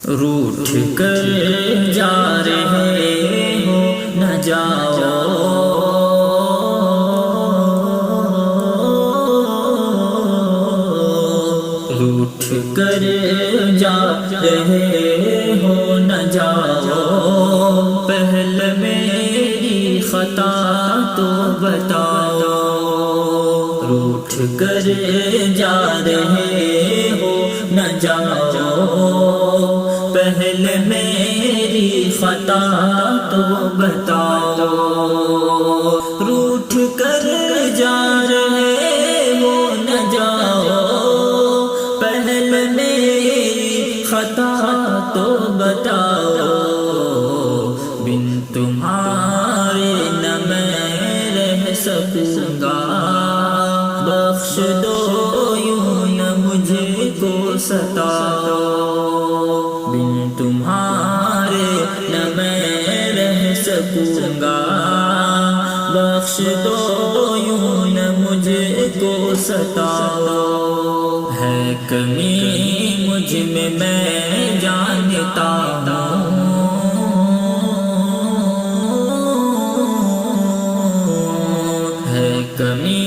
روٹھ کر جا رہے ہو نہ جاؤ، روٹھ کر جا رہے ہو نہ جاؤ، پہلے میری خطا تو بتاؤ، روٹھ کر جا رہے ہو نہ جاؤ، پہلے میری خطا تو بتاؤ، روٹھ کر جا رہے ہو نہ جاؤ، پہلے میری خطا تو بتاؤ، بن تمہارے نہ میں رہ سکوں گا، بخش دو یوں نہ مجھ کو ستاؤ، بن تمہارے نہ میں رہ سکوں گا، بخش دو یوں نہ مجھ کو ستاؤ، ہے کمی مجھ میں جانتا ہوں، ہے کمی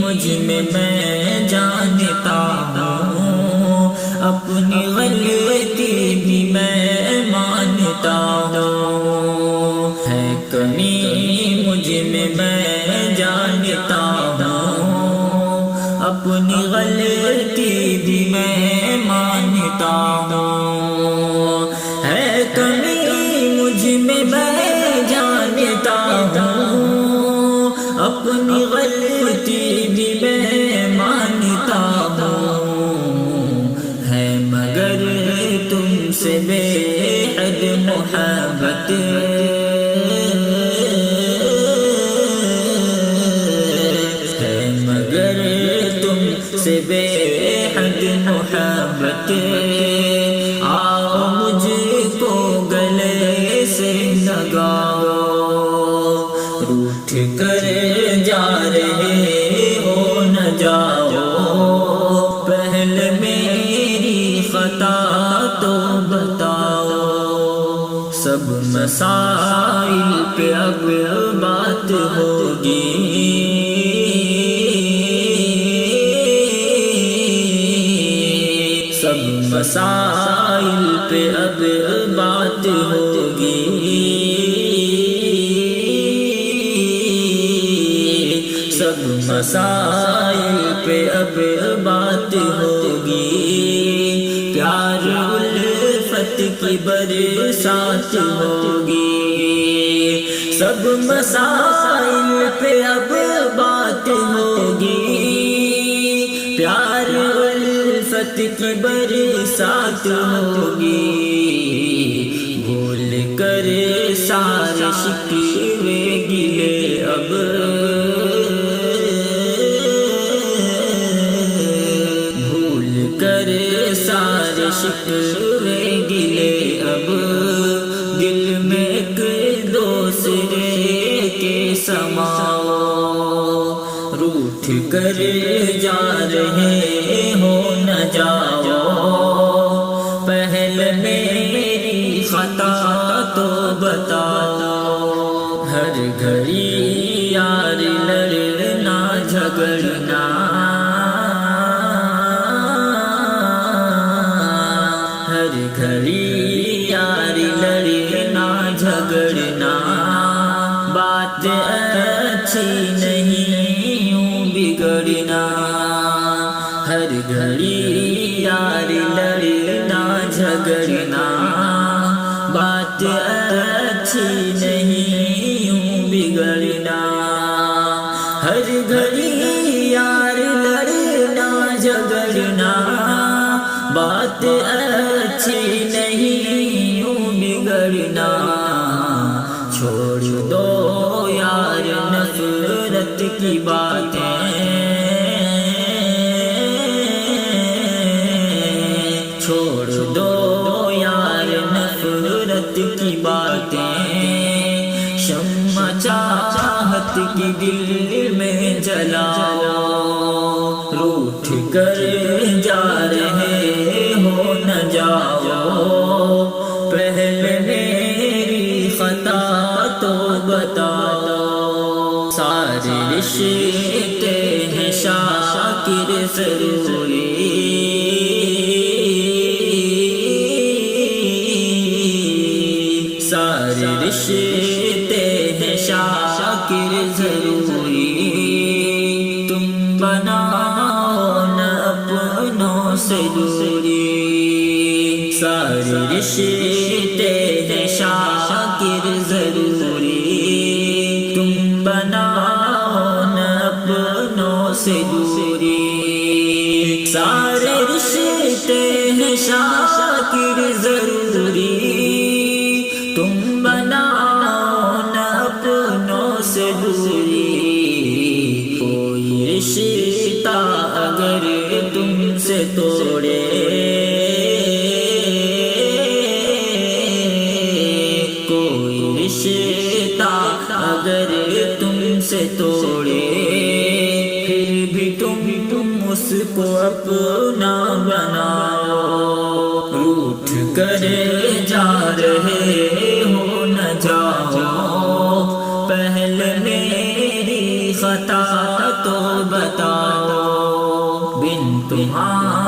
مجھ میں جانتا ہوں، اپنی غلطی بھی میں مانتا ہوں، ہے کمی مجھ میں جانتا ہوں، اپنی غلطی بھی میں مانتا ہوں، ہے کمی مجھ میں جانتا ہوں، اپنی غلطی بھی میں مانتا ہوں، ہے مگر تم سے بے حد محبت، ہے مگر تم سے بے حد محبت، آؤ مجھ کو گلے سے لگاؤ، روٹھ کر جا رہے ہو نہ جاؤ، پہلے میری خطا تو بتاؤ، سب مسائل پہ اب بات ہوگی، سب مسائل پہ اب بات ہوگی، سب مسائل پہ اب بات ہوگی، پیار الفت کی برسات ہوگی، سب مسائل پہ اب بات ہوگی، پیار الفت کی برسات ہوگی، بھول کر سارے شکوے گلے اب، سارے شکوے گلے اب، دل میں ایک دوسرے کے سماؤ، روٹھ کر جا رہے ہو نہ جاؤ، پہلے میری خطا تو بتاؤ، ہر گھڑی یار لڑنا جھگڑنا، ہر گھڑی یاری لڑنا جھگڑنا، بات اچھی نہیں یوں بگڑنا، ہر گھڑی یاری لڑنا جھگڑنا، بات اچھی نہیں یوں بگڑنا، ہر گھڑی یار لڑنا جھگڑنا، بات اچھی نہیں یوں بگڑنا، چھوڑ دو یار نفرت کی باتیں، چھوڑ دو یار نفرت کی باتیں، شمع چاہت کی دل میں جلاؤ، روٹھ کر جا رہے ہو نہ جاؤ، بتاؤ، سارے رشتے ہیں شاکر ضروری، سارے رشتے ہیں شاکر ضروری، تم بناؤ نہ اپنوں سے دوری، سارے رشتے ہیں شاکر ضروری، تم بناؤ نہ اپنوں سے دوری، سارے رشتے ہیں شاکر ضروری، تم بناؤ نہ اپنوں سے دوری، کوئی رشتہ اگر تم سے توڑے، کوئی رشتہ اگر تم سے توڑے، پھر بھی تم اس کو اپنا بناؤ، روٹھ کر جا رہے ہو نہ جاؤ، پہلے میری خطا تو بتاؤ، بن تمہارے